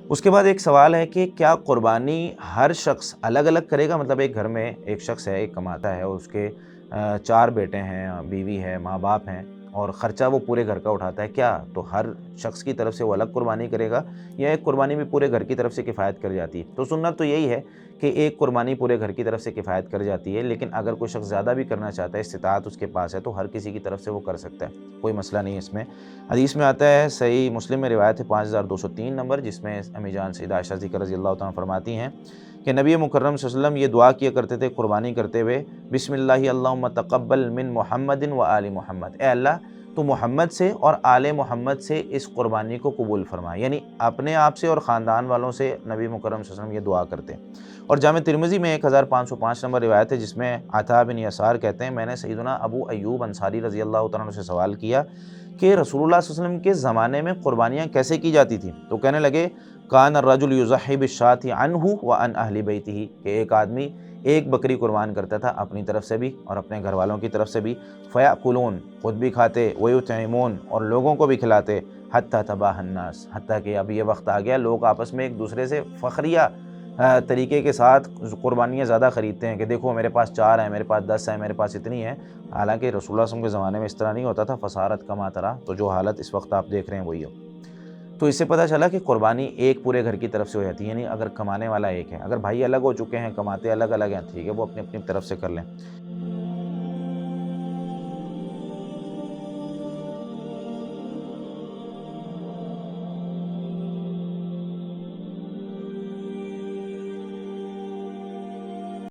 اس کے بعد ایک سوال ہے کہ کیا قربانی ہر شخص الگ الگ کرے گا؟ مطلب ایک گھر میں ایک شخص ہے، ایک کماتا ہے، اور اس کے 4 بیٹے ہیں، بیوی ہے، ماں باپ ہیں، اور خرچہ وہ پورے گھر کا اٹھاتا ہے، کیا تو ہر شخص کی طرف سے وہ الگ قربانی کرے گا، یا ایک قربانی بھی پورے گھر کی طرف سے کفایت کر جاتی ہے؟ تو سنت تو یہی ہے کہ ایک قربانی پورے گھر کی طرف سے کفایت کر جاتی ہے، لیکن اگر کوئی شخص زیادہ بھی کرنا چاہتا ہے، استطاعت اس کے پاس ہے، تو ہر کسی کی طرف سے وہ کر سکتا ہے، کوئی مسئلہ نہیں ہے اس میں۔ حدیث میں آتا ہے، صحیح مسلم میں روایت ہے 5203 نمبر، جس میں امی جان سیدہ عائشہ صدیقہ رضی اللہ تعالیٰ فرماتی ہیں کہ نبی مکرم صلی اللہ علیہ وسلم یہ دعا کیا کرتے تھے قربانی کرتے ہوئے، بسم اللہ اللہم تقبل من محمد و آل محمد، اے اللہ تو محمد سے اور آل محمد سے اس قربانی کو قبول فرما، یعنی اپنے آپ سے اور خاندان والوں سے نبی مکرم صلی اللہ علیہ وسلم یہ دعا کرتے ہیں۔ اور جامع ترمذی میں 1505 نمبر روایت ہے، جس میں عطا بن یسار کہتے ہیں، میں نے سیدنا ابو ایوب انصاری رضی اللہ تعالیٰ عنہ سے سوال کیا کہ رسول اللہ صلی اللہ علیہ وسلم کے زمانے میں قربانیاں کیسے کی جاتی تھیں؟ تو کہنے لگے، کان الرجل یضحی بالشاة عنہ وعن اہل بیتہ، کہ ایک آدمی ایک بکری قربان کرتا تھا اپنی طرف سے بھی اور اپنے گھر والوں کی طرف سے بھی، فیأکلون، خود بھی کھاتے، ویطعمون، اور لوگوں کو بھی کھلاتے، حتی تباہ الناس، حتیٰ کہ اب یہ وقت آ گیا لوگ آپس میں ایک دوسرے سے فخریہ طریقے کے ساتھ قربانیاں زیادہ خریدتے ہیں کہ دیکھو میرے پاس 4 ہیں، میرے پاس 10 ہیں، میرے پاس اتنی ہیں، حالانکہ رسول اللہ صلی اللہ علیہ وسلم کے زمانے میں اس طرح نہیں ہوتا تھا، فصارت کما ترا، تو جو حالت اس وقت آپ دیکھ رہے ہیں وہی ہو۔ تو اس سے پتہ چلا کہ قربانی ایک پورے گھر کی طرف سے ہو جاتی ہے، یعنی اگر کمانے والا ایک ہے، اگر بھائی الگ ہو چکے ہیں، کماتے الگ الگ ہیں، ٹھیک ہے، وہ اپنی اپنی طرف سے کر لیں۔